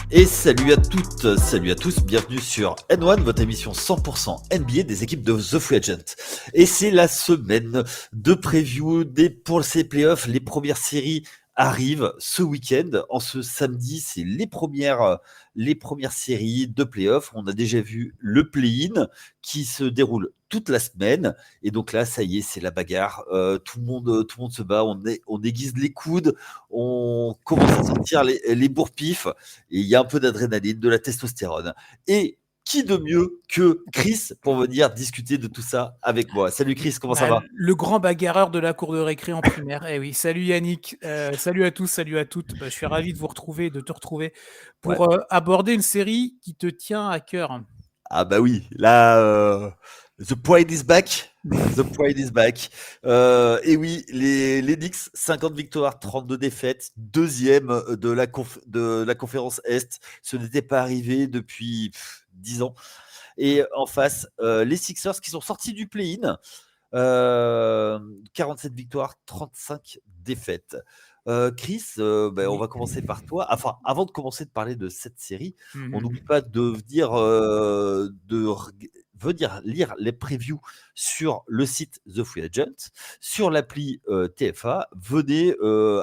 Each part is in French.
Et salut à toutes, salut à tous, bienvenue sur N1, votre émission 100% NBA des équipes de The Free Agent. Et c'est la semaine de preview pour ces playoffs. Les premières séries arrivent ce week-end. En ce samedi, c'est les premières séries de playoffs. On a déjà vu le play-in qui se déroule toute la semaine. Et donc là, ça y est, c'est la bagarre. Tout le monde se bat. On aiguise les coudes. On commence à sortir les bourre-pifs. Et il y a un peu d'adrénaline, de la testostérone. Et qui de mieux que Chris pour venir discuter de tout ça avec moi. Salut Chris, comment ça va? Le grand bagarreur de la cour de récré en primaire. Eh oui, salut Yannick, salut à tous, salut à toutes. Je suis ravi de vous retrouver, de te retrouver Ouais. pour aborder une série qui te tient à cœur. Ah bah oui, là, the pride is back. The pride is back. Et oui, les Knicks, 50 victoires, 32 défaites, deuxième de la conférence Est. Ce n'était pas arrivé depuis 10 ans. Et en face, les Sixers qui sont sortis du play-in. 47 victoires, 35 défaites. Chris, on Oui. va commencer par toi. Enfin, avant de commencer de parler de cette série, on Mhm. n'oublie pas de venir lire les previews sur le site The Free Agent, sur l'appli TFA. Venez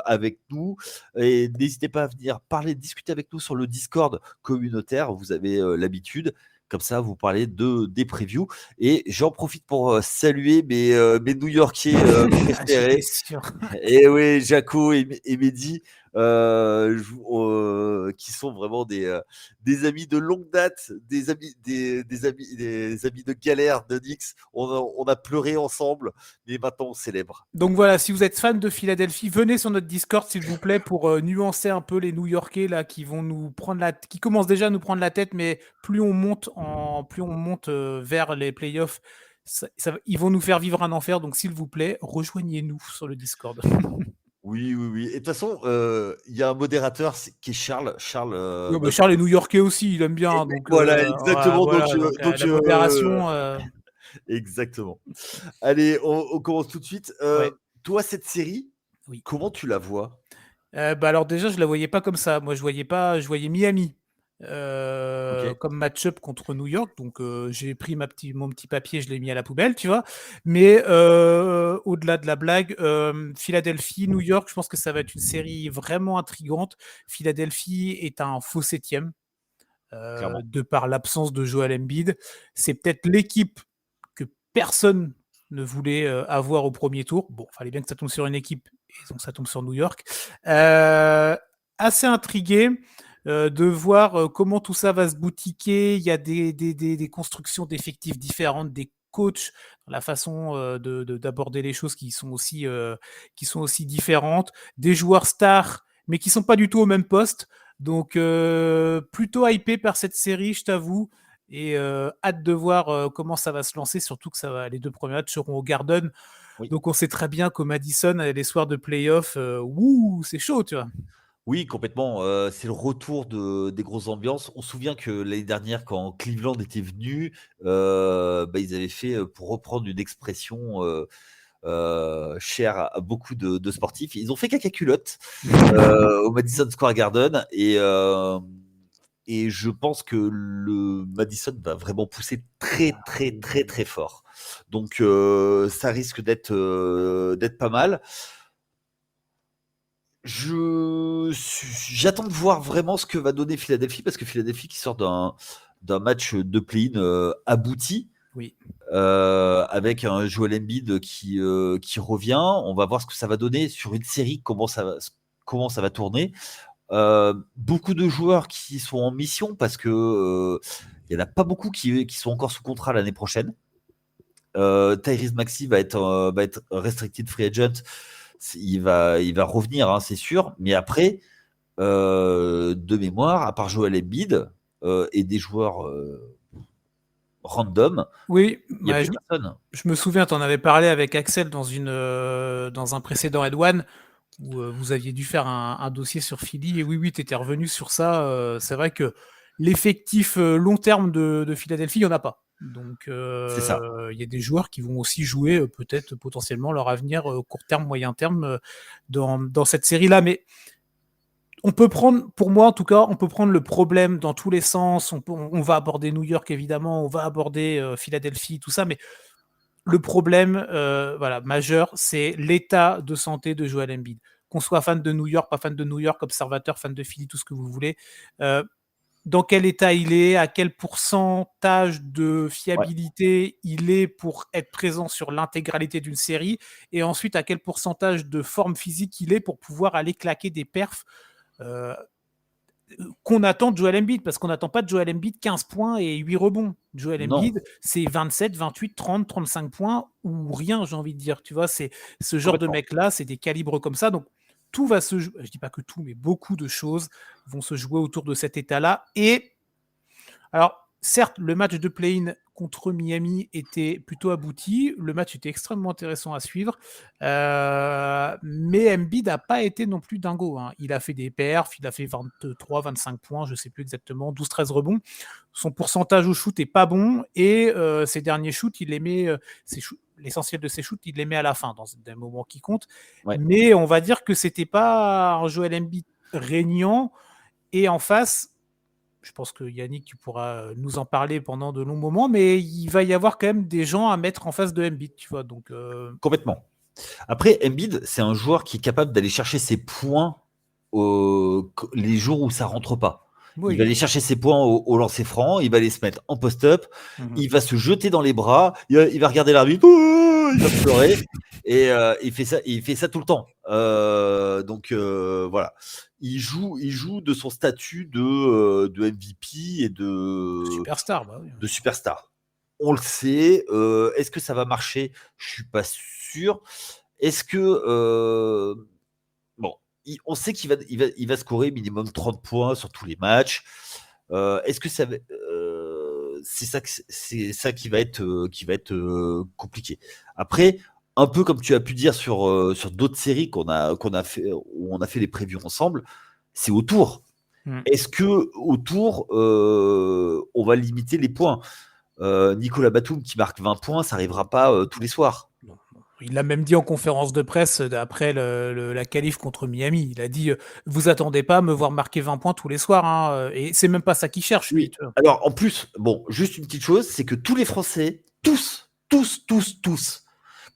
avec nous et n'hésitez pas à venir parler, discuter avec nous sur le Discord communautaire. Vous avez l'habitude. Comme ça, vous parlez des previews. Et j'en profite pour saluer mes New-Yorkais J'étais préférés. sûr. Et oui, Jaco et Mehdi, qui sont vraiment des amis de longue date, des amis de galère de Knicks. On a pleuré ensemble, mais maintenant on célèbre. Donc voilà, si vous êtes fan de Philadelphie, venez sur notre Discord s'il vous plaît pour nuancer un peu les New-Yorkais là qui vont nous prendre qui commencent déjà à nous prendre la tête, mais plus on monte vers les playoffs, ils vont nous faire vivre un enfer. Donc s'il vous plaît, rejoignez-nous sur le Discord. Oui, oui, oui. Et de toute façon, il y a un modérateur qui est Charles. Charles, Ouais, bah Charles est New-Yorkais aussi, il aime bien, hein, donc voilà, exactement. voilà, donc la modération. Exactement. Allez, on commence tout de suite. Ouais, Toi, cette série, oui. comment tu la vois? Alors déjà, je la voyais pas comme ça. Moi, je voyais Miami Ok. comme match-up contre New York. Donc, j'ai pris mon petit papier, je l'ai mis à la poubelle, tu vois. Mais au-delà de la blague, Philadelphie, New York, je pense que ça va être une série vraiment intrigante. Philadelphie est un faux septième Clairement. de par l'absence de Joel Embiid. C'est peut-être l'équipe que personne ne voulait avoir au premier tour. Bon, il fallait bien que ça tombe sur une équipe, et donc ça tombe sur New York. Assez intrigué de voir comment tout ça va se boutiquer. Il y a des constructions d'effectifs différentes, des coachs, la façon d'aborder les choses qui sont aussi différentes, des joueurs stars, mais qui sont pas du tout au même poste. Donc, plutôt hypé par cette série, je t'avoue. Et hâte de voir comment ça va se lancer, surtout que les deux premiers matchs seront au Garden. Oui. Donc, on sait très bien qu'au Madison, les soirs de playoff, c'est chaud, tu vois. Oui, complètement. C'est le retour des grosses ambiances. On se souvient que l'année dernière, quand Cleveland était venu, ils avaient fait, pour reprendre une expression chère à beaucoup de sportifs, ils ont fait caca culotte au Madison Square Garden. Et je pense que le Madison va vraiment pousser très, très, très, très fort. Donc, ça risque d'être pas mal. J'attends de voir vraiment ce que va donner Philadelphie, parce que Philadelphie qui sort d'un match de play-in abouti, Oui. avec un Joel Embiid qui revient. On va voir ce que ça va donner sur une série, comment ça va tourner. Beaucoup de joueurs qui sont en mission, parce que il y en a pas beaucoup qui sont encore sous contrat l'année prochaine. Tyrese Maxey va être restricted free agent. Il va revenir, hein, c'est sûr. Mais après, de mémoire, à part Joel Embiid et des joueurs random, Oui, il n'y a plus personne. je me souviens, tu en avais parlé avec Axel dans un précédent Red One, où vous aviez dû faire un dossier sur Philly. Et oui, tu étais revenu sur ça. C'est vrai que l'effectif long terme de Philadelphie, il n'y en a pas. Donc, C'est ça. il y a des joueurs qui vont aussi jouer peut-être potentiellement leur avenir court terme, moyen terme dans cette série-là. Mais On peut prendre, pour moi en tout cas, on peut prendre le problème dans tous les sens. On va aborder New York évidemment, on va aborder Philadelphie, tout ça, mais le problème voilà, majeur, c'est l'état de santé de Joel Embiid. Qu'on soit fan de New York, pas fan de New York, observateur, fan de Philly, tout ce que vous voulez. Dans quel état il est, à quel pourcentage de Ouais, fiabilité il est pour être présent sur l'intégralité d'une série, et ensuite à quel pourcentage de forme physique il est pour pouvoir aller claquer des perfs euh, qu'on attend de Joel Embiid, parce qu'on n'attend pas de Joel Embiid 15 points et 8 rebonds. Joel non, Embiid, c'est 27, 28, 30, 35 points ou rien, j'ai envie de dire. Tu vois, c'est ce genre de complètement. mec-là, c'est des calibres comme ça. Donc, tout va se jouer. Je dis pas que tout, mais beaucoup de choses vont se jouer autour de cet état-là. Et alors, certes, le match de play-in contre Miami était plutôt abouti. Le match était extrêmement intéressant à suivre. Mais Embiid n'a pas été non plus dingo, hein. Il a fait des perfs, il a fait 23, 25 points, je ne sais plus exactement, 12-13 rebonds. Son pourcentage au shoot est pas bon. Et ses derniers shoots, il les met, l'essentiel de ses shoots, il les met à la fin, dans des moments qui comptent. Ouais. Mais on va dire que c'était pas un Joel Embiid régnant. Et en face, je pense que Yannick, tu pourras nous en parler pendant de longs moments, mais il va y avoir quand même des gens à mettre en face de Embiid, tu vois. Donc, Complètement. Après, Embiid, c'est un joueur qui est capable d'aller chercher ses points les jours où ça rentre pas. Il va oui. aller chercher ses points au lancer franc, il va aller se mettre en post-up, Mhm. il va se jeter dans les bras, il va regarder l'arbitre, ouh, il va pleurer, et il fait ça tout le temps. Donc voilà, il joue de son statut de MVP et Superstar, bah oui. de superstar. On le sait. Est-ce que ça va marcher? Je suis pas sûr. Est-ce que bon, on sait il va scorer minimum 30 points sur tous les matchs. Est-ce que c'est ça qui va être compliqué. Après, un peu comme tu as pu dire sur d'autres séries qu'on a fait où on a fait les previews ensemble, c'est autour. Mm. Est-ce que autour on va limiter les points? Nicolas Batum qui marque 20 points, ça n'arrivera pas tous les soirs. Non, non. Il l'a même dit en conférence de presse après la qualif contre Miami. Il a dit vous attendez pas à me voir marquer 20 points tous les soirs, hein. Et c'est même pas ça qu'il cherche, lui. Oui. Tu vois. Alors en plus, bon, juste une petite chose, c'est que tous les Français, tous,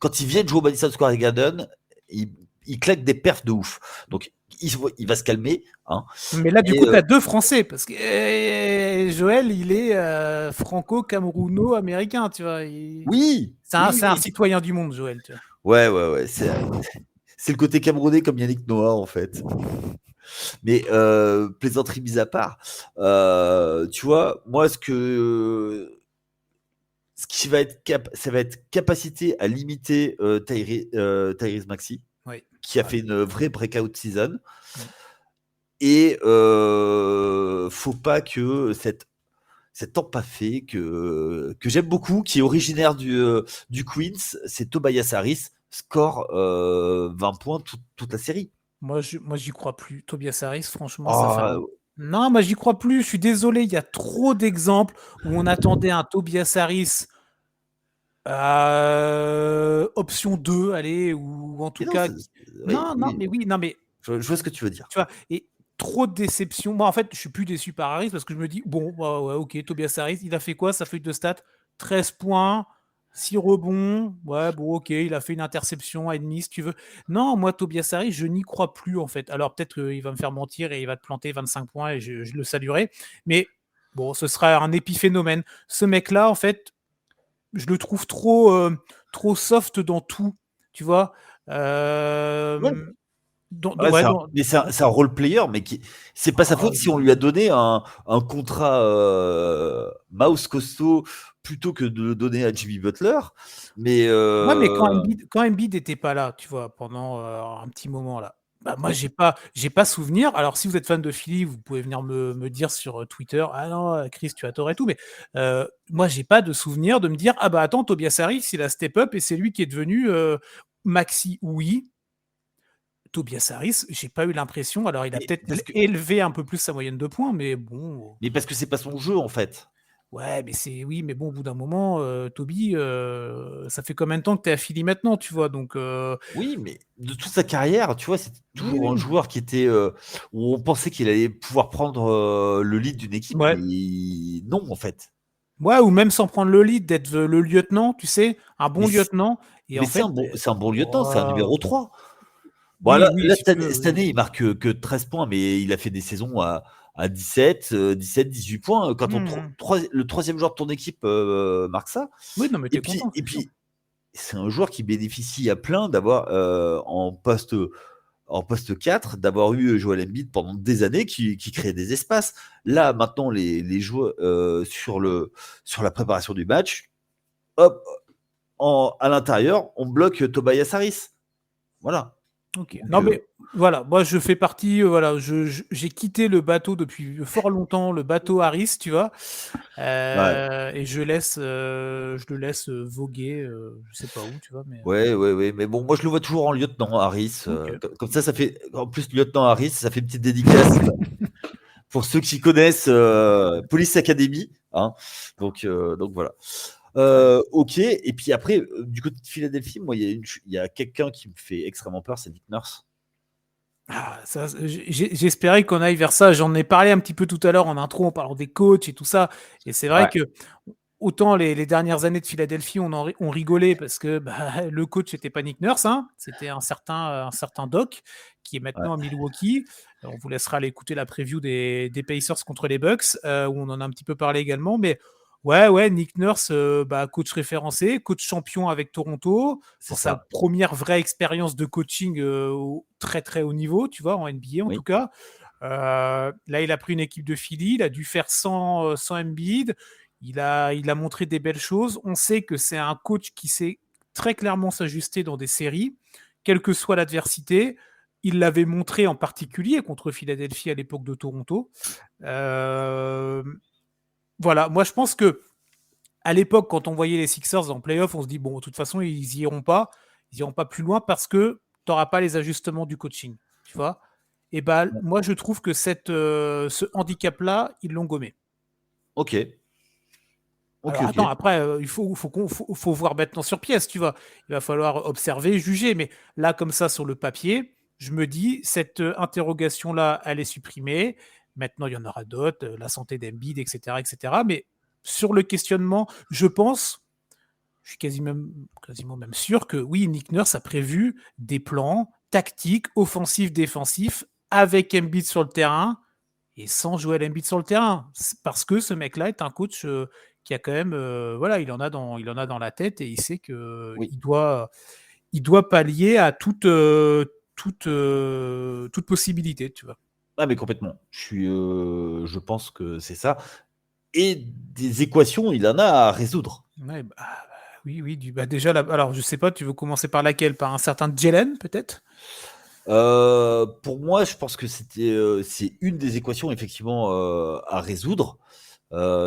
quand ils viennent jouer au Madison Square Garden, ils claquent des perfs de ouf. Donc il va se calmer. Hein. Mais là, du Et coup, tu as deux Français, parce que Joël, il est franco-camerouno-américain, tu vois. oui, C'est un citoyen du monde, Joël, tu vois. ouais, c'est le côté camerounais comme Yannick Noah en fait. Mais plaisanterie mise à part, tu vois, moi ce qui va être ça va être capacité à limiter Tyrese Maxey, Oui. qui a Ouais. fait une vraie breakout season. Mm. Et faut pas que cet empaffé que j'aime beaucoup, qui est originaire du Queens, c'est Tobias Harris, score 20 points toute la série. Moi, j'y crois plus. Tobias Harris, franchement, ça fait un... Oh, Non, moi, j'y crois plus. Je suis désolé, il y a trop d'exemples où on attendait un Tobias Harris option 2, allez, ou en tout mais non, cas... oui, Non, non, oui, mais oui, non, mais je vois ce que tu veux dire. tu vois, et trop de déception. Moi, en fait, je suis plus déçu par Harris parce que je me dis, bon, bah, ouais, ok, Tobias Harris, il a fait quoi? Sa feuille de stats? 13 points, 6 rebonds. Ouais, bon, ok, il a fait une interception et demie, si tu veux. Non, moi, Tobias Harris, je n'y crois plus, en fait. Alors, peut-être qu'il va me faire mentir et il va te planter 25 points et je le saluerai. Mais bon, ce sera un épiphénomène. Ce mec-là, en fait, je le trouve trop soft dans tout, tu vois. Ouais. Ouais, Ouais, c'est un role player, mais c'est pas sa ah, faute si on lui a donné un contrat mouse costaud plutôt que de le donner à Jimmy Butler. Mais ouais, mais quand Embiid n'était pas là, tu vois, pendant un petit moment là, bah, moi, oui, j'ai pas souvenir. Alors, si vous êtes fan de Philly, vous pouvez venir me dire sur Twitter, ah non, Chris, tu as tort et tout, mais moi, j'ai pas de souvenir de me dire, ah bah attends, Tobias Harris, il a step up et c'est lui qui est devenu Maxi. Oui, Tobias Harris, j'ai pas eu l'impression. Alors, il a mais peut-être élevé un peu plus sa moyenne de points, mais bon. parce que c'est pas son jeu en fait. Ouais, mais oui, mais bon, au bout d'un moment, Toby, ça fait combien de temps que tu es à Philly maintenant, tu vois? Donc, Oui, mais de toute sa carrière, tu vois, c'était oui, toujours un oui. joueur qui était, où on pensait qu'il allait pouvoir prendre, le lead d'une équipe, Ouais. mais non, en fait. Ouais, ou même sans prendre le lead, d'être le lieutenant, tu sais? Un bon Mais c lieutenant et mais en fait, c'est un bon lieutenant, c'est un waouh! numéro 3. Bon Oui, là oui, là si tu veux, cette oui. année, il marque, que 13 points, mais il a fait des saisons à 17, 17-18 points. Quand ton Mmh mh. le 3e joueur de ton équipe, marque ça Oui, non, mais tu et es content, et c'est sûr. puis c'est un joueur qui bénéficie à plein d'avoir, en poste 4, d'avoir eu Joel Embiid pendant des années qui créait des espaces. Là, maintenant, les joueurs, sur la préparation du match, hop, à l'intérieur, on bloque Tobias Harris. Voilà. OK. Donc, Non, mais voilà, moi je fais partie, voilà, j'ai quitté le bateau depuis fort longtemps, le bateau Harris, tu vois? ouais. Et je le laisse, voguer, je sais pas où, tu vois? Mais, Ouais, ouais, ouais, mais bon, moi je le vois toujours en lieutenant Harris. OK. Comme ça fait. En plus, lieutenant Harris, ça fait une petite dédicace pour ceux qui connaissent Police Academy. Hein. Donc voilà. Très bien. Ok, et puis après, du côté de Philadelphie, moi, il y a quelqu'un qui me fait extrêmement peur, c'est Nick Nurse. Ah, ça, j'espérais qu'on aille vers ça. J'en ai parlé un petit peu tout à l'heure en intro, en parlant des coachs et tout ça. Et c'est vrai Ouais, que autant les dernières années de Philadelphie, on rigolait parce que bah, le coach n'était pas Nick Nurse, hein, c'était un certain Doc qui est ouais, maintenant à Milwaukee. On vous laissera aller écouter la preview des Pacers contre les Bucks, où on en a un petit peu parlé également. Mais ouais, ouais, Nick Nurse, bah, coach référencé, coach champion avec Toronto c'est pour sa ça. première vraie expérience de coaching au très très haut niveau, tu vois, en NBA en tout Oui, cas. Là, il a pris une équipe de Philly, il a dû faire sans Embiid. Il a montré des belles choses. On sait que c'est un coach qui sait très clairement s'ajuster dans des séries, quelle que soit l'adversité. Il l'avait montré en particulier contre Philadelphie à l'époque de Toronto. Euh, voilà, moi je pense que à l'époque, quand on voyait les Sixers en playoff, on se dit bon, de toute façon, ils iront pas plus loin parce que tu n'auras pas les ajustements du coaching, tu vois. Et ben, moi, je trouve que ce handicap-là, ils l'ont gommé. ok, ok, Alors ok. attends, après, faut voir maintenant sur pièce, tu vois. Il va falloir observer, juger. Mais là, comme ça, sur le papier, je me dis, cette interrogation-là, elle est supprimée. Maintenant, il y en aura d'autres, la santé d'Embiid, etc., etc. Mais sur le questionnement, je suis quasiment même sûr que oui, Nick Nurse a prévu des plans tactiques, offensifs, défensifs, avec Embiid sur le terrain et sans Joel Embiid sur le terrain. Parce que ce mec-là est un coach qui a quand même, voilà, il en a dans la tête et il sait que Oui. il doit pallier à toute possibilité, tu vois. Ah, mais complètement. Je pense que c'est ça. Et des équations, il en a à résoudre. Ouais, oui, oui, bah, déjà, alors je sais pas, tu veux commencer par laquelle? Par un certain Jalen, peut-être? Pour moi, je pense que c'est une des équations effectivement à résoudre.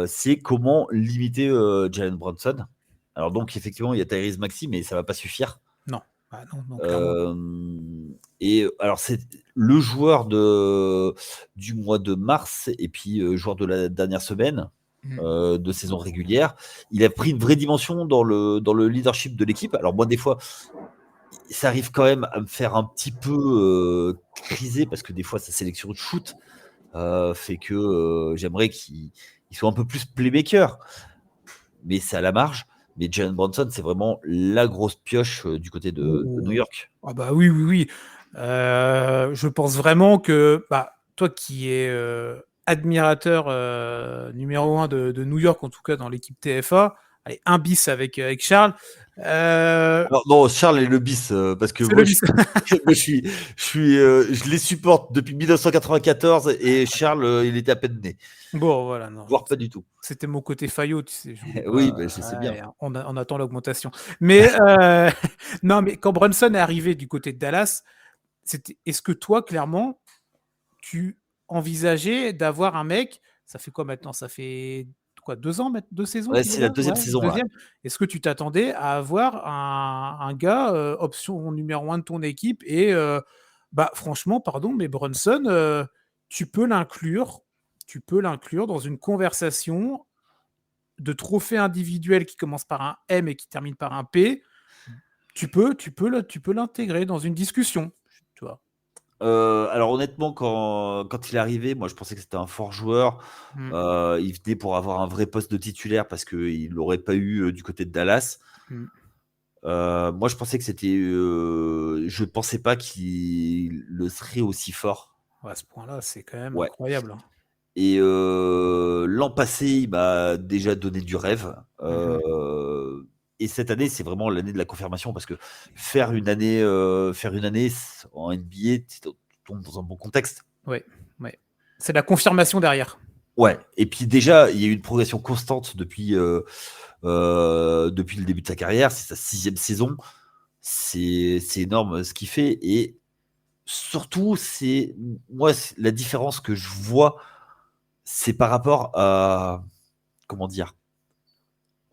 C'est comment limiter Jalen Brunson. Alors donc effectivement, il y a Tyrese Maxey, mais ça va pas suffire. Non. Ah non, non, clairement pas. Euh, et alors c'est le joueur du mois de mars et puis joueur de la dernière semaine Mm. de saison régulière. Il a pris une vraie dimension dans le leadership de l'équipe. Alors moi, des fois, ça arrive quand même à me faire un petit peu criser parce que des fois, sa sélection de shoot fait que j'aimerais qu'il soit un peu plus playmaker. Mais c'est à la marge. Mais Jalen Brunson, c'est vraiment la grosse pioche du côté de New Oh. York. Ah bah oui, oui, oui. Je pense vraiment que bah, toi qui es admirateur numéro un de New York, en tout cas dans l'équipe TFA, allez, un bis avec Charles. Alors non, Charles est le bis parce que C'est le moi, bis. moi, je les supporte depuis 1994 et Charles, il était à peine né, Bon, voilà, non, voire pas du tout. c'était mon côté faillot, tu sais, je voulais Oui, pas. ben, je sais bien. Ouais, on attend l'augmentation. Mais non, mais quand Brunson est arrivé du côté de Dallas, est-ce que toi, clairement, tu envisageais d'avoir un mec, ça fait quoi maintenant? Ça fait quoi, 2 ans, 2 saisons Ouais, qu'il est c'est la là? deuxième Ouais, saison là. 2e. Est-ce que tu t'attendais à avoir un gars, option numéro 1 de ton équipe et bah, franchement, pardon, mais Brunson, tu peux l'inclure dans une conversation de trophées individuels qui commencent par un M et qui terminent par un P, tu peux l'intégrer dans une discussion, tu vois. Alors honnêtement, quand il est arrivé, moi je pensais que c'était un fort joueur. Mm. Il venait pour avoir un vrai poste de titulaire parce qu'il l'aurait pas eu du côté de Dallas. Mm. Moi je pensais que c'était. Je pensais pas qu'il le serait aussi fort. À ce point-là, c'est quand même Ouais. incroyable. Et l'an passé, il m'a déjà donné du rêve. Et cette année, c'est vraiment l'année de la confirmation parce que faire une année en NBA, tu tombes dans un bon contexte. Ouais. C'est la confirmation derrière. Ouais. Et puis déjà, il y a eu une progression constante depuis le début de sa carrière. C'est sa 6e saison. C'est énorme ce qu'il fait. Et surtout, moi, la différence que je vois, c'est par rapport à, comment dire,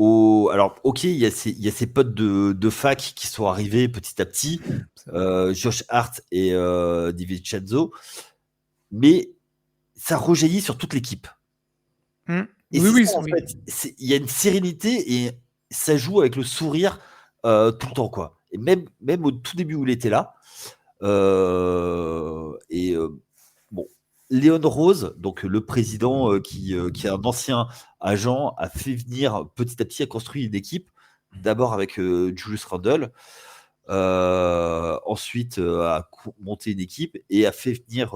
alors, ok, il y a ces potes de fac qui sont arrivés petit à petit, Josh Hart et DiVincenzo, mais ça rejaillit sur toute l'équipe. Et Oui, ça, en fait, il y a une sérénité et ça joue avec le sourire tout le temps, quoi. Et même au tout début où il était là. Bon, Léon Rose, donc le président qui est un ancien agent, a fait venir petit à petit, a construit une équipe, d'abord avec Julius Randle, ensuite a monté une équipe et a fait venir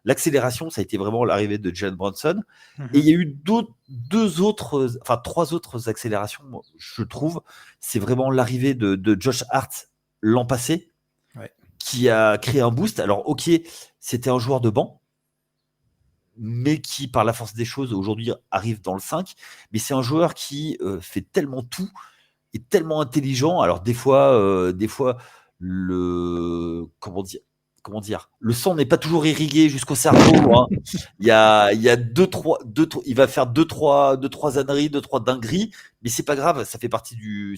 l'accélération, ça a été vraiment l'arrivée de Jalen Brunson. Et il y a eu trois autres accélérations, je trouve. C'est vraiment l'arrivée de Josh Hart l'an passé, qui a créé un boost. Alors, ok, c'était un joueur de banc, mais qui, par la force des choses, aujourd'hui arrive dans le 5. Mais c'est un joueur qui fait tellement tout, est tellement intelligent. Alors, des fois comment dire, le sang n'est pas toujours irrigué jusqu'au cerveau. Hein. Il y a il va faire deux, trois âneries, 2-3 dingueries, mais c'est pas grave, ça fait partie du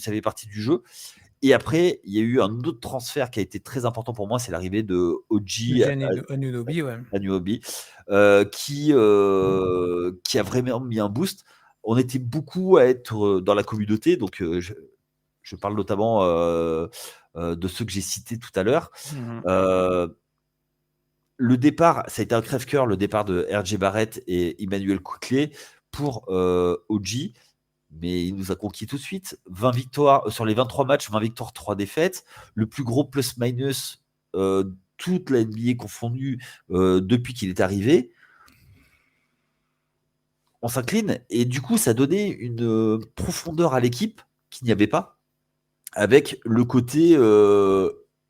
jeu. Et après, il y a eu un autre transfert qui a été très important pour moi, c'est l'arrivée de OG Anunoby, qui a vraiment mis un boost. On était beaucoup à être dans la communauté, donc je parle notamment de ceux que j'ai cités tout à l'heure. Le départ, ça a été un crève-cœur, le départ de RJ Barrett et Emmanuel Quickley pour OG. Mais il nous a conquis tout de suite. 20 victoires sur les 23 matchs, 20 victoires, 3 défaites. Le plus gros plus-minus, toute la NBA confondue, depuis qu'il est arrivé. On s'incline. Et du coup, ça donnait une profondeur à l'équipe qu'il n'y avait pas. Avec le côté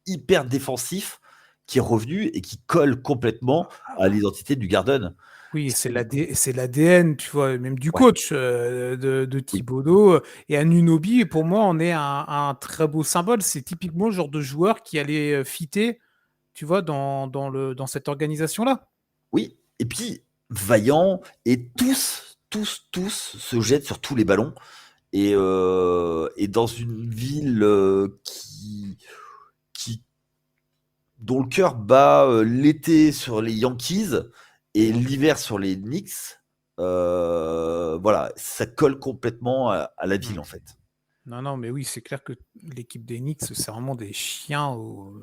hyper défensif qui est revenu et qui colle complètement à l'identité du Garden. Oui, c'est l'ADN, tu vois, même du coach de Thibodeau. Et Anunoby, pour moi, on est un très beau symbole. C'est typiquement le genre de joueur qui allait fitter, tu vois, dans cette organisation-là. Oui, et puis vaillant, et tous se jettent sur tous les ballons. Et dans une ville dont le cœur bat l'été sur les Yankees et l'hiver sur les Knicks, voilà, ça colle complètement à la ville en fait. Non, mais oui, c'est clair que l'équipe des Knicks, c'est vraiment des chiens au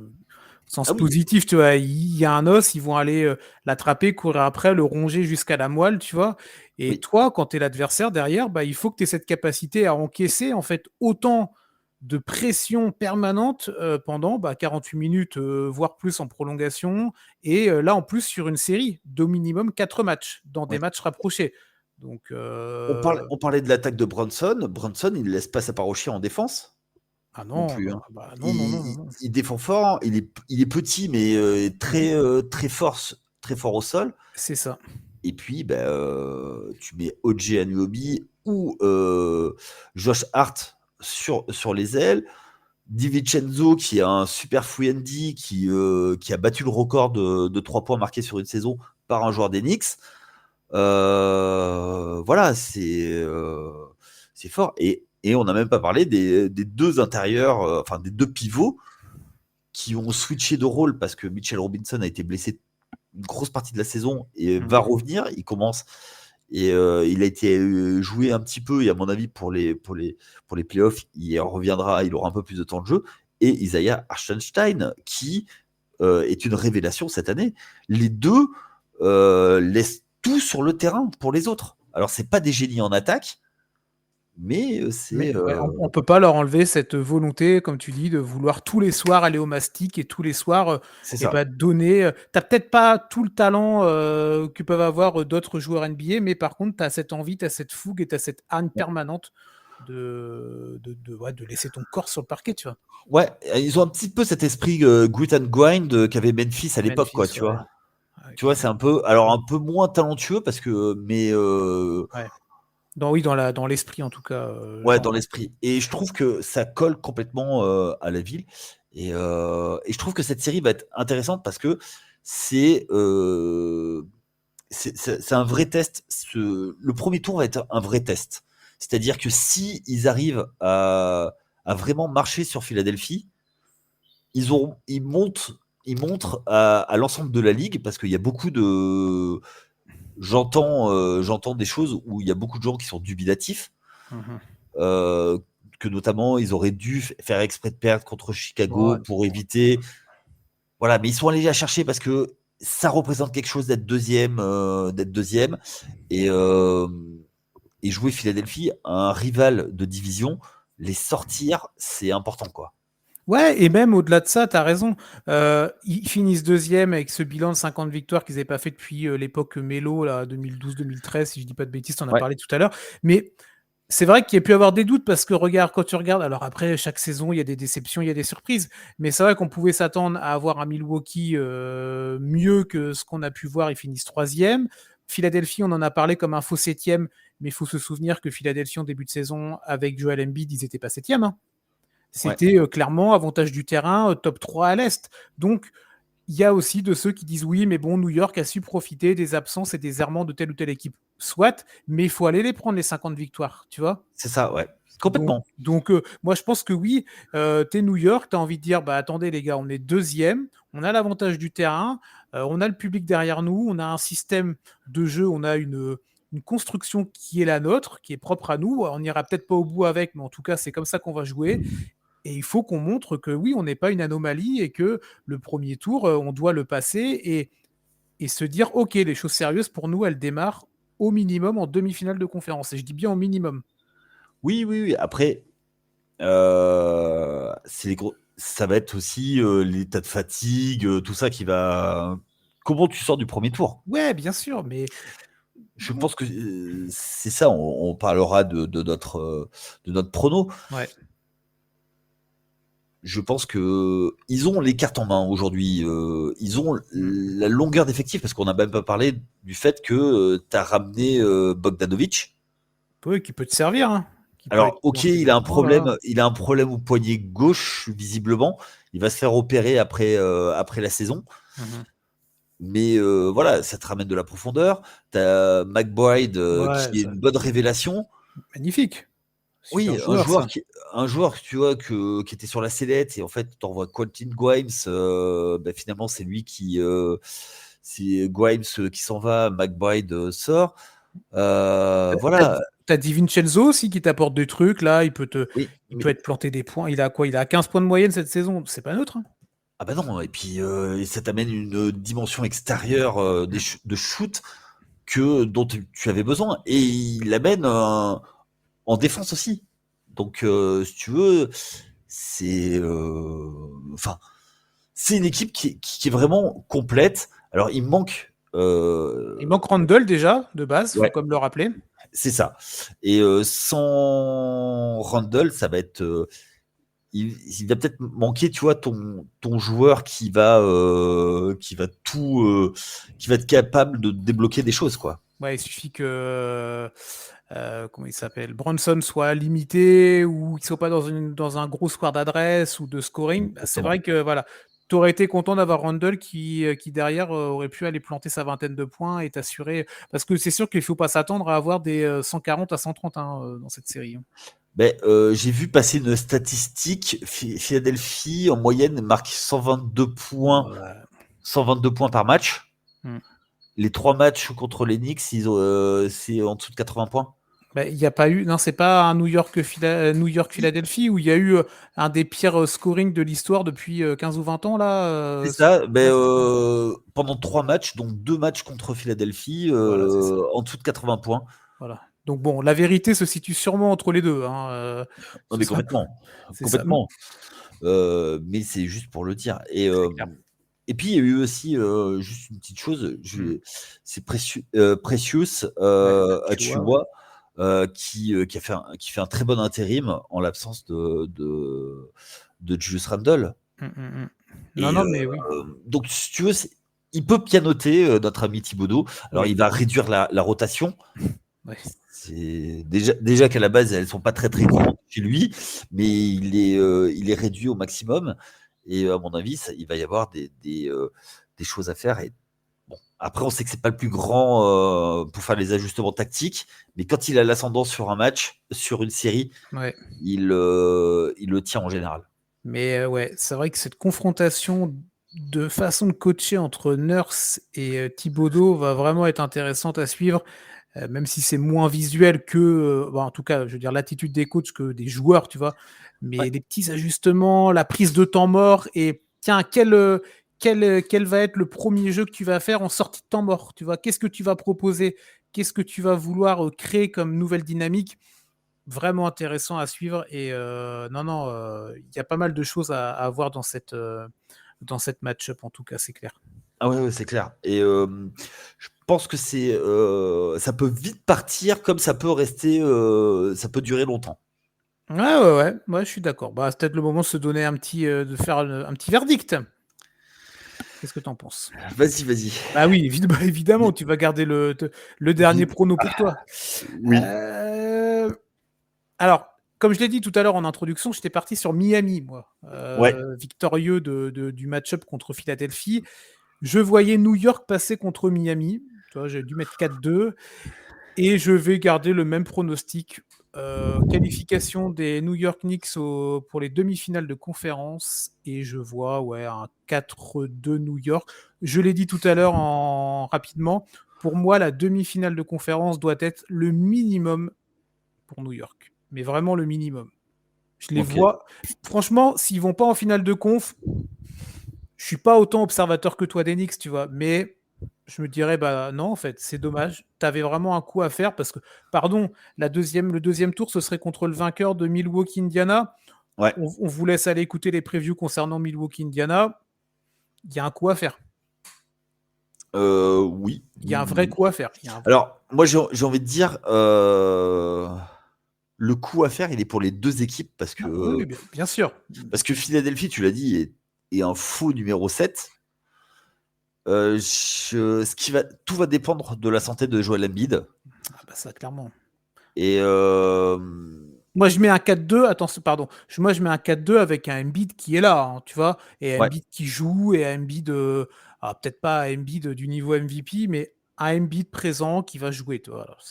sens positif, tu vois. Il y a un os, ils vont aller l'attraper, courir après, le ronger jusqu'à la moelle, tu vois. Et toi, quand tu es l'adversaire derrière, bah, il faut que tu aies cette capacité à encaisser en fait autant de pression permanente pendant 48 minutes, voire plus en prolongation. Et là, en plus, sur une série d'au minimum 4 matchs, dans des matchs rapprochés. Donc, on parlait de l'attaque de Brunson. Brunson, il ne laisse pas sa part au chien en défense. Ah non, non. Il défend fort. Il est petit, mais très fort au sol. C'est ça. Et puis, tu mets OG Anunoby ou Josh Hart sur les ailes. DiVincenzo, qui est un super free-and-D, qui a battu le record de 3 points marqués sur une saison par un joueur des Knicks. Voilà, c'est fort. Et on n'a même pas parlé des deux intérieurs, enfin des deux pivots qui ont switché de rôle parce que Mitchell Robinson a été blessé une grosse partie de la saison et va revenir. Il commence Et il a été joué un petit peu, et à mon avis, pour les playoffs, il reviendra, il aura un peu plus de temps de jeu. Et Isaiah Hartenstein, qui est une révélation cette année. Les deux laissent tout sur le terrain pour les autres. Alors, c'est pas des génies en attaque, mais c'est. Ouais, on peut pas leur enlever cette volonté, comme tu dis, de vouloir tous les soirs aller au mastic et tous les soirs C'est et ça. bah, donner. T'as peut-être pas tout le talent que peuvent avoir d'autres joueurs NBA, mais par contre, tu as cette envie, tu as cette fougue et tu as cette hargne permanente de laisser ton corps sur le parquet, tu vois. Ouais, ils ont un petit peu cet esprit grit and grind qu'avait Memphis à l'époque, quoi, Memphis, tu ouais. vois. Tu vois, c'est un peu, alors un peu moins talentueux parce que, mais Ouais. Dans l'esprit en tout cas. ouais, dans l'esprit. Et je trouve que ça colle complètement à la ville. Et je trouve que cette série va être intéressante parce que c'est c'est un vrai test. Le premier tour va être un vrai test. C'est-à-dire que si ils arrivent à vraiment marcher sur Philadelphie, ils montrent à l'ensemble de la ligue, parce qu'il y a beaucoup de, j'entends des choses où il y a beaucoup de gens qui sont dubitatifs, euh, que notamment ils auraient dû faire exprès de perdre contre Chicago Ouais. pour éviter. Voilà, mais ils sont allés la chercher parce que ça représente quelque chose d'être deuxième, et, euh, et jouer Philadelphie, un rival de division, les sortir, c'est important, quoi. Ouais, et même au-delà de ça, tu as raison. Ils finissent deuxième avec ce bilan de 50 victoires qu'ils n'avaient pas fait depuis l'époque Melo, 2012-2013, si je dis pas de bêtises, tu en as parlé tout à l'heure. Mais c'est vrai qu'il y a pu avoir des doutes parce que regarde, quand tu regardes, alors après, chaque saison, il y a des déceptions, il y a des surprises. Mais c'est vrai qu'on pouvait s'attendre à avoir un Milwaukee mieux que ce qu'on a pu voir. Ils finissent troisième. Philadelphie, on en a parlé comme un faux septième, mais il faut se souvenir que Philadelphie, en début de saison, avec Joel Embiid, ils n'étaient pas septième, hein. Ouais. C'était clairement avantage du terrain, top 3 à l'Est. Donc, il y a aussi de ceux qui disent oui, mais bon, New York a su profiter des absences et des errements de telle ou telle équipe. Soit, mais il faut aller les prendre, les 50 victoires, tu vois. C'est ça, ouais. Donc, Complètement. donc moi, je pense que oui, t'es New York, t'as envie de dire, bah attendez les gars, on est deuxième, on a l'avantage du terrain, on a le public derrière nous, on a un système de jeu, on a une construction qui est la nôtre, qui est propre à nous. On n'ira peut-être pas au bout avec, mais en tout cas, c'est comme ça qu'on va jouer. Et il faut qu'on montre que oui, on n'est pas une anomalie et que le premier tour, on doit le passer et se dire, OK, les choses sérieuses, pour nous, elles démarrent au minimum en demi-finale de conférence. Et je dis bien au minimum. Oui, oui, oui. Après, c'est ça va être aussi l'état de fatigue, tout ça qui va. Comment tu sors du premier tour? Ouais, bien sûr, mais Je pense que c'est ça. On parlera de notre prono. ouais. Je pense que ils ont les cartes en main aujourd'hui. Ils ont la longueur d'effectif, parce qu'on n'a même pas parlé du fait que tu as ramené Bogdanovic. Oui, qui peut te servir, hein. Qui peut Alors, être ok, planté des points, là. il a un problème au poignet gauche, visiblement. Il va se faire opérer après la saison. Mais voilà, ça te ramène de la profondeur. Tu as McBride Ouais, qui est ça, une bonne révélation. magnifique. Super Oui, joueur, ça. un joueur tu vois, qui était sur la sellette, et en fait, tu envoies Quentin Grimes. Finalement, c'est lui c'est Grimes qui s'en va, McBride sort. Voilà. T'as DiVincenzo aussi qui t'apporte des trucs, là, Oui, il mais peut être planté des points. Il a quoi? Il a 15 points de moyenne cette saison. C'est pas neutre, hein. ah bah non, et puis ça t'amène une dimension extérieure de shoot dont tu avais besoin. Et il l'amène en défense aussi. Donc, si tu veux, c'est enfin, c'est une équipe qui est vraiment complète. Alors, il manque. Il manque Randle déjà, de base, faut Ouais, comme le rappeler. c'est ça. Et sans Randle, ça va être. Il va peut-être manquer, tu vois, ton joueur qui va être capable de débloquer des choses, quoi. Ouais, il suffit que comment il s'appelle, Bronson soit limité ou qu'il soit pas dans un gros square d'adresse ou de scoring. Bah, c'est Exactement. vrai que voilà, tu aurais été content d'avoir Randle qui derrière aurait pu aller planter sa vingtaine de points et t'assurer. Parce que c'est sûr qu'il faut pas s'attendre à avoir des 140 à 130 hein, dans cette série, hein. Ben, j'ai vu passer une statistique. Philadelphie, en moyenne, marque 122 points, Ouais. 122 points par match. Hmm. les 3 matchs contre les Knicks, c'est en dessous de 80 points. Bah, il n'y a pas eu. Non, c'est pas un New York-Philadelphie où il y a eu un des pires scoring de l'histoire depuis 15 ou 20 ans, là. C'est ça. Ouais, c'est ça. Pendant 3 matchs, donc 2 matchs contre Philadelphie, Voilà, c'est ça. en dessous de 80 points. Voilà. Donc bon, la vérité se situe sûrement entre les deux. Hein, Non, ce mais sera- complètement. C'est ça. Complètement. Mais c'est juste pour le dire. C'est clair. Et puis, il y a eu aussi juste une petite chose. C'est Precious Ouais, tu vois, ouais. Achiuwa qui fait un très bon intérim en l'absence de Julius Randle. Non, Et non, mais oui. donc, si tu veux, il peut pianoter notre ami Thibodeau. Alors, Oui. il va réduire la rotation. Ouais. C'est déjà qu'à la base, elles sont pas très très grandes chez lui, mais il est réduit au maximum. Et à mon avis, il va y avoir des choses à faire. Et bon, après, on sait que c'est pas le plus grand pour faire les ajustements tactiques, mais quand il a l'ascendant sur un match, sur une série, Ouais. il le tient en général. Mais ouais, c'est vrai que cette confrontation de façon de coacher entre Nurse et Thibodeau va vraiment être intéressante à suivre, même si c'est moins visuel que, en tout cas, je veux dire, l'attitude des coachs que des joueurs, tu vois. Ouais. Mais les petits ajustements, la prise de temps mort et tiens, quel va être le premier jeu que tu vas faire en sortie de temps mort, tu vois? Qu'est-ce que tu vas proposer? Qu'est-ce que tu vas vouloir créer comme nouvelle dynamique? Vraiment intéressant à suivre et non, il y a pas mal de choses à voir dans cette match-up en tout cas, c'est clair. Ah ouais, c'est clair. Et je pense que ça peut vite partir comme ça peut rester, ça peut durer longtemps. Ouais, je suis d'accord. Bah, c'est peut-être le moment de se donner de faire un petit verdict. Qu'est-ce que tu en penses? Vas-y, vas-y. Bah oui, évidemment, tu vas garder le dernier prono pour toi. Oui. Alors, comme je l'ai dit tout à l'heure en introduction, j'étais parti sur Miami, moi, Ouais. victorieux du match-up contre Philadelphie. Je voyais New York passer contre Miami. Tu vois, j'ai dû mettre 4-2 et je vais garder le même pronostic. Qualification des New York Knicks pour les demi-finales de conférence et je vois un 4-2 New York. Je l'ai dit tout à l'heure rapidement. Pour moi, la demi-finale de conférence doit être le minimum pour New York, mais vraiment le minimum. Je les Ok. vois. Franchement, s'ils vont pas en finale de conf, je suis pas autant observateur que toi des Knicks, tu vois, mais je me dirais, bah non, en fait, c'est dommage. Tu avais vraiment un coup à faire parce que, pardon, le deuxième tour, ce serait contre le vainqueur de Milwaukee-Indiana. Ouais. On vous laisse aller écouter les previews concernant Milwaukee-Indiana. Il y a un coup à faire. Oui. Il y a Oui, un oui, vrai oui. coup à faire. Alors, moi, j'ai envie de dire, le coup à faire, il est pour les deux équipes Oui, bien sûr. parce que Philadelphie, tu l'as dit, est un faux numéro 7. Tout va dépendre de la santé de Joel Embiid. Ah bah ça, clairement. Et Moi, je mets un 4-2. Attends, pardon. Moi, je mets un 4-2 avec un Embiid qui est là, hein, tu vois, et un ouais. Embiid qui joue, et un Embiid, peut-être pas un Embiid du niveau MVP, mais un Embiid présent qui va jouer, tu vois. Alors,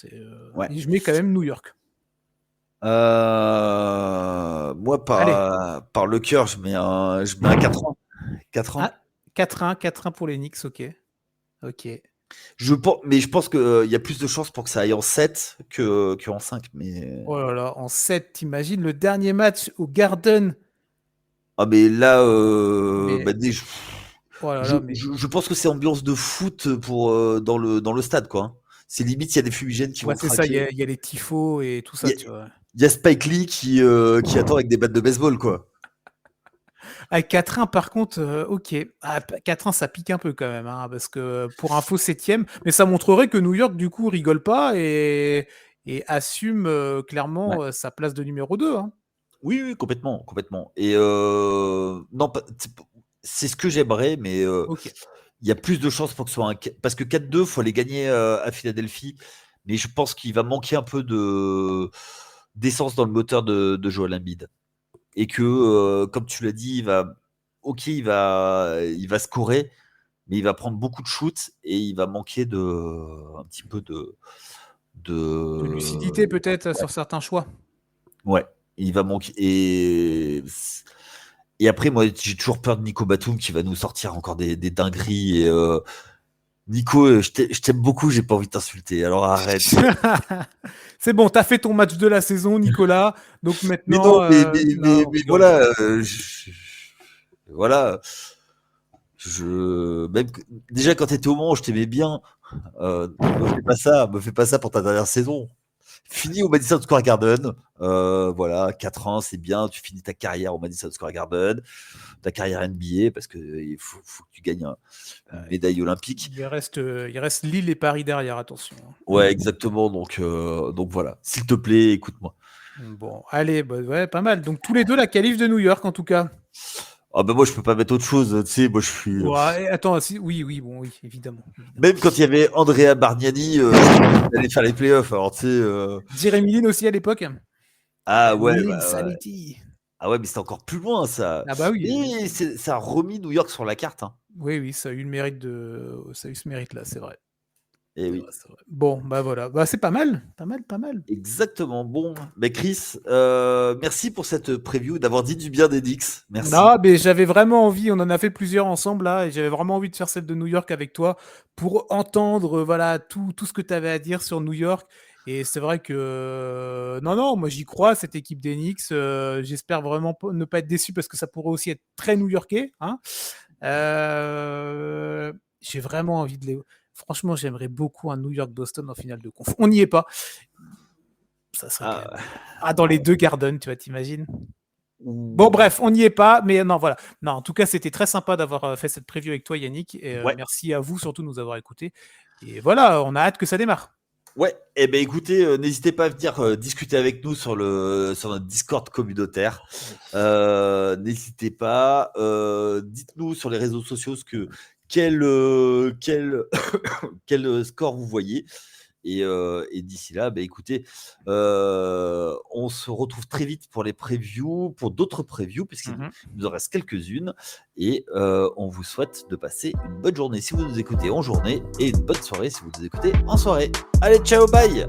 Ouais. et je mets quand même New York. Moi, Allez, par le cœur, je mets un 4-1. 4-1. ah, 4-1, 4-1 pour les Knicks, ok. Ok. Mais je pense qu'il y a plus de chances pour que ça aille en 7 que en 5. Mais... Oh là là, en 7, t'imagines le dernier match au Garden. Ah, mais là, Mais, oh là là, mais. je pense que c'est ambiance de foot dans le stade, quoi, hein. C'est limite, il y a des fumigènes qui Ouais, vont c'est ça, craquer. il y a les tifos et tout Il ça, y a, tu vois. il y a Spike Lee qui attend avec des battes de baseball, quoi. Ah, 4-1, par contre, ok. 4-1, ça pique un peu quand même, hein, parce que pour un faux septième, mais ça montrerait que New York, du coup, rigole pas et assume Ouais. clairement sa place de numéro 2. Hein. Oui, oui, complètement, complètement. Et non, c'est ce que j'aimerais, mais Ok. il y a plus de chances pour que ce soit parce que 4-2, il faut aller gagner à Philadelphie, mais je pense qu'il va manquer un peu d'essence dans le moteur de Joel Embiid. Et que, comme tu l'as dit, il va scorer, mais il va prendre beaucoup de shoots et il va manquer un petit peu De de lucidité peut-être ouais, sur certains choix. ouais, il va manquer et après moi j'ai toujours peur de Nico Batum qui va nous sortir encore des dingueries Nico, je t'aime beaucoup, j'ai pas envie de t'insulter, alors arrête. C'est bon, t'as fait ton match de la saison, Nicolas. Donc Mais non, maintenant, mais on rigole. voilà, voilà. Même déjà quand t'étais au Mans, je t'aimais bien. Me fais pas ça pour ta dernière saison. Finis au Madison Square Garden. Voilà, 4 ans, c'est bien. Tu finis ta carrière au Madison Square Garden, ta carrière NBA, parce que il faut que tu gagnes une médaille olympique. Il reste Lille et Paris derrière, attention. Ouais, exactement. Donc voilà. S'il te plaît, écoute-moi. Bon, allez, bah, ouais, pas mal. Donc tous les deux la qualif de New York en tout cas. Ah ben moi je peux pas mettre autre chose. Tu sais, moi je suis. Ouais, attends, oui, bon, oui, évidemment. Même quand il y avait Andrea Bargnani, allait faire les playoffs. Alors tu sais. Jeremy Lin aussi à l'époque. Ah ouais, Lin, bah, ouais. Sanity. Ah ouais, mais c'était encore plus loin ça. Ah bah oui. Et ça a remis New York sur la carte. Hein. Oui, ça a eu ce mérite là, c'est vrai. Et oui. C'est vrai. Bon, bah voilà, bah c'est pas mal. Exactement. Bon, mais Chris, merci pour cette preview, d'avoir dit du bien des Knicks. Merci. Non, mais j'avais vraiment envie, on en a fait plusieurs ensemble là, et j'avais vraiment envie de faire celle de New York avec toi pour entendre voilà tout ce que tu avais à dire sur New York. Et c'est vrai que non, moi j'y crois, cette équipe des Knicks. J'espère vraiment ne pas être déçu parce que ça pourrait aussi être très new-yorkais. Hein. J'ai vraiment envie de les. Franchement, j'aimerais beaucoup un New York-Boston en finale de conf. On n'y est pas. Ça serait quand même. Dans les deux Garden, tu vois, t'imagines? Bon, bref, on n'y est pas, mais non, voilà. Non, en tout cas, c'était très sympa d'avoir fait cette preview avec toi, Yannick. Et Ouais. merci à vous surtout de nous avoir écoutés. Et voilà, on a hâte que ça démarre. Ouais, eh ben écoutez, n'hésitez pas à venir discuter avec nous sur notre Discord communautaire. N'hésitez pas. Dites-nous sur les réseaux sociaux quel quel score vous voyez. Et d'ici là, écoutez, on se retrouve très vite pour les previews, pour d'autres previews, puisqu'il nous en reste quelques-unes. Et on vous souhaite de passer une bonne journée si vous nous écoutez en journée et une bonne soirée si vous nous écoutez en soirée. Allez, ciao, bye!